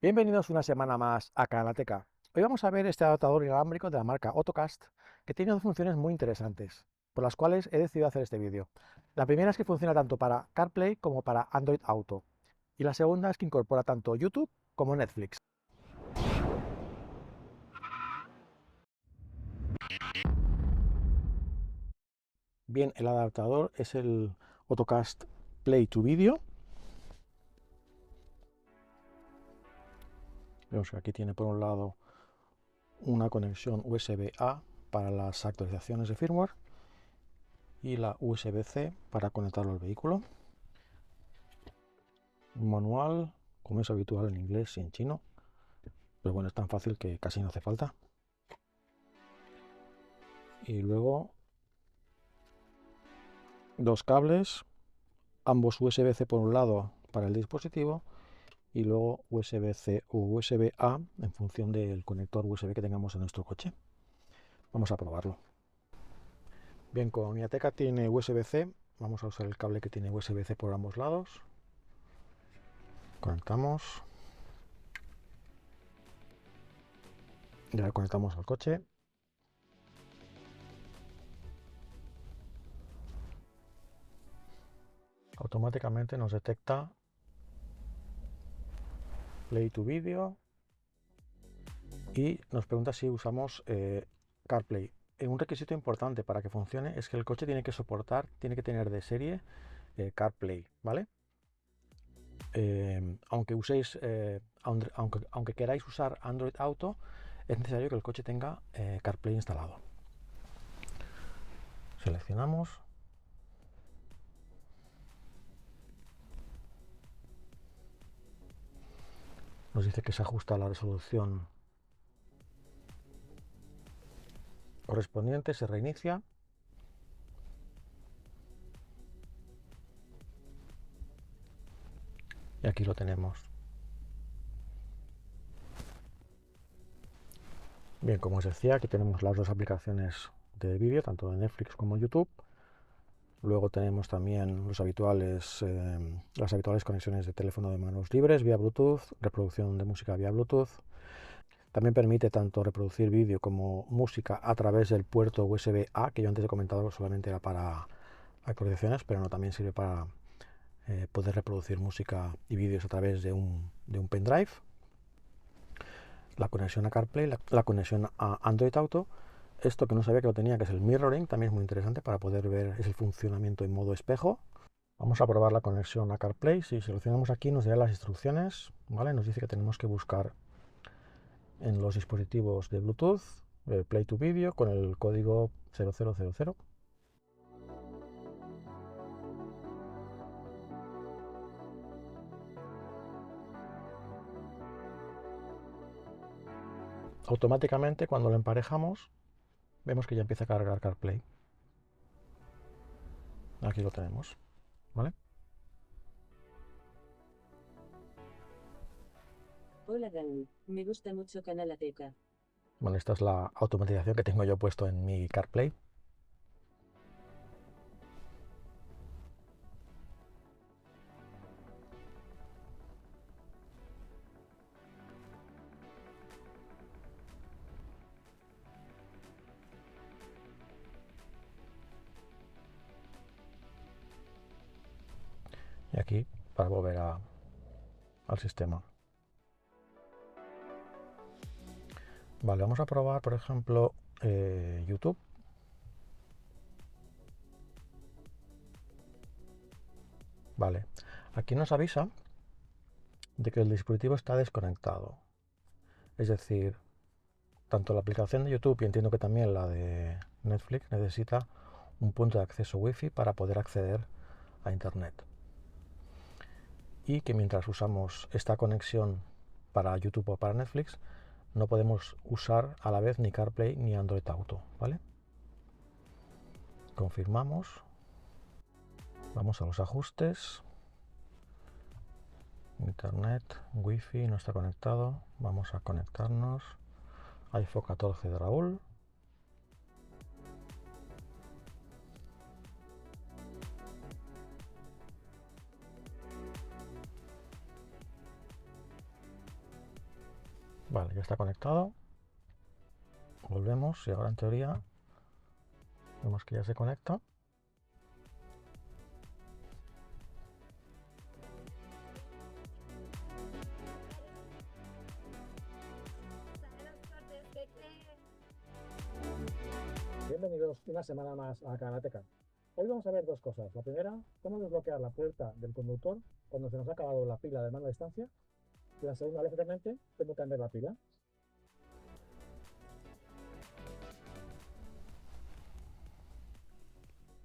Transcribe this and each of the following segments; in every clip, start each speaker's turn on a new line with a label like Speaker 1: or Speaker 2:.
Speaker 1: Bienvenidos una semana más a Kanateca. Hoy vamos a ver este adaptador inalámbrico de la marca Autocast que tiene dos funciones muy interesantes, por las cuales he decidido hacer este vídeo. La primera es que funciona tanto para CarPlay como para Android Auto, y la segunda es que incorpora tanto YouTube como Netflix. Bien, el adaptador es el Autocast Play to Video. Vemos que aquí tiene por un lado una conexión USB-A para las actualizaciones de firmware y la USB-C para conectarlo al vehículo. Un manual, como es habitual en inglés y en chino, pero bueno, es tan fácil que casi no hace falta. Y luego dos cables, ambos USB-C por un lado para el dispositivo y luego USB-C o USB-A en función del conector USB que tengamos en nuestro coche. Vamos a probarlo. Bien, como mi Ateca tiene USB-C, vamos a usar el cable que tiene USB-C por ambos lados. Conectamos. Ya lo conectamos al coche. Automáticamente nos detecta Play to Video y nos pregunta si usamos CarPlay. Un requisito importante para que funcione es que el coche tiene que soportar, tiene que tener de serie CarPlay, ¿vale? Aunque queráis usar Android Auto, es necesario que el coche tenga CarPlay instalado. Seleccionamos. Nos dice que se ajusta a la resolución correspondiente, se reinicia. Y aquí lo tenemos. Bien, como os decía, aquí tenemos las dos aplicaciones de vídeo, tanto de Netflix como YouTube. Luego tenemos también las habituales conexiones de teléfono de manos libres vía Bluetooth, reproducción de música vía Bluetooth. También permite tanto reproducir vídeo como música a través del puerto USB-A, que yo antes he comentado solamente era para actualizaciones, pero no, también sirve para poder reproducir música y vídeos a través de un pendrive. La conexión a CarPlay, la conexión a Android Auto. Esto que no sabía que lo tenía, que es el mirroring, también es muy interesante para poder ver el funcionamiento en modo espejo. Vamos a probar la conexión a CarPlay. Si seleccionamos aquí nos dirá las instrucciones, ¿vale? Nos dice que tenemos que buscar en los dispositivos de Bluetooth Play to Video con el código 0000. Automáticamente cuando lo emparejamos vemos que ya empieza a cargar CarPlay. Aquí lo tenemos, ¿vale?
Speaker 2: Hola Raúl, me gusta mucho Canalateca.
Speaker 1: Bueno, esta es la automatización que tengo yo puesto en mi CarPlay. Y aquí para volver al sistema. Vale, vamos a probar, por ejemplo, YouTube. Vale, aquí nos avisa de que el dispositivo está desconectado. Es decir, tanto la aplicación de YouTube y entiendo que también la de Netflix necesita un punto de acceso Wi-Fi para poder acceder a Internet. Y que mientras usamos esta conexión para YouTube o para Netflix, no podemos usar a la vez ni CarPlay ni Android Auto, ¿vale? Confirmamos. Vamos a los ajustes. Internet, Wi-Fi no está conectado. Vamos a conectarnos. iPhone 14 de Raúl. Vale, ya está conectado. Volvemos y ahora en teoría vemos que ya se conecta. Bienvenidos una semana más a Karateka. Hoy vamos a ver dos cosas. La primera, cómo desbloquear la puerta del conductor cuando se nos ha acabado la pila de mando a distancia. Y la segunda, lógicamente, cómo cambiar la pila.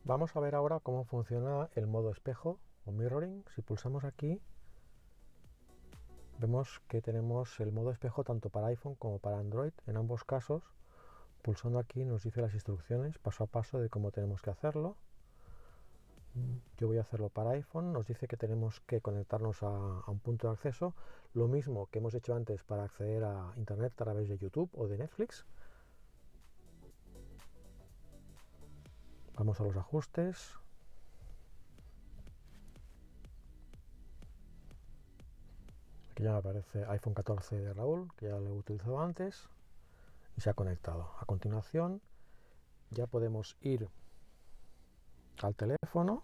Speaker 1: Vamos a ver ahora cómo funciona el modo espejo o mirroring. Si pulsamos aquí, vemos que tenemos el modo espejo tanto para iPhone como para Android. En ambos casos, pulsando aquí nos dice las instrucciones paso a paso de cómo tenemos que hacerlo. Yo voy a hacerlo para iPhone. Nos dice que tenemos que conectarnos a un punto de acceso, lo mismo que hemos hecho antes para acceder a Internet a través de YouTube o de Netflix. Vamos a los ajustes. Aquí ya me aparece iPhone 14 de Raúl, que ya lo he utilizado antes y se ha conectado. A continuación ya podemos ir al teléfono,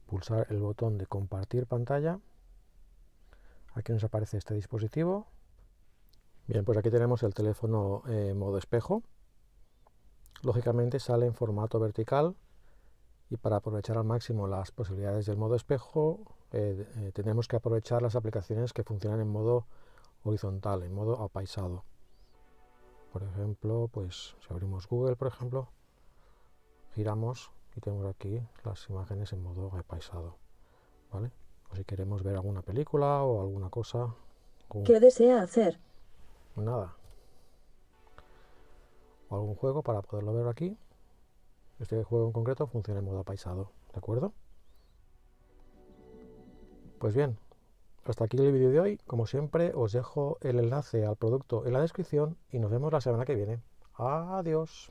Speaker 1: pulsar el botón de compartir pantalla. Aquí nos aparece este dispositivo. Bien, pues aquí tenemos el teléfono modo espejo. Lógicamente sale en formato vertical y para aprovechar al máximo las posibilidades del modo espejo tenemos que aprovechar las aplicaciones que funcionan en modo horizontal, en modo apaisado. Por ejemplo, pues si abrimos Google, por ejemplo, giramos y tenemos aquí las imágenes en modo apaisado, ¿vale? O si queremos ver alguna película o alguna cosa.
Speaker 2: ¿Qué desea hacer?
Speaker 1: Nada. O algún juego para poderlo ver aquí. Este juego en concreto funciona en modo apaisado, ¿de acuerdo? Pues bien, hasta aquí el vídeo de hoy. Como siempre, os dejo el enlace al producto en la descripción y nos vemos la semana que viene. Adiós.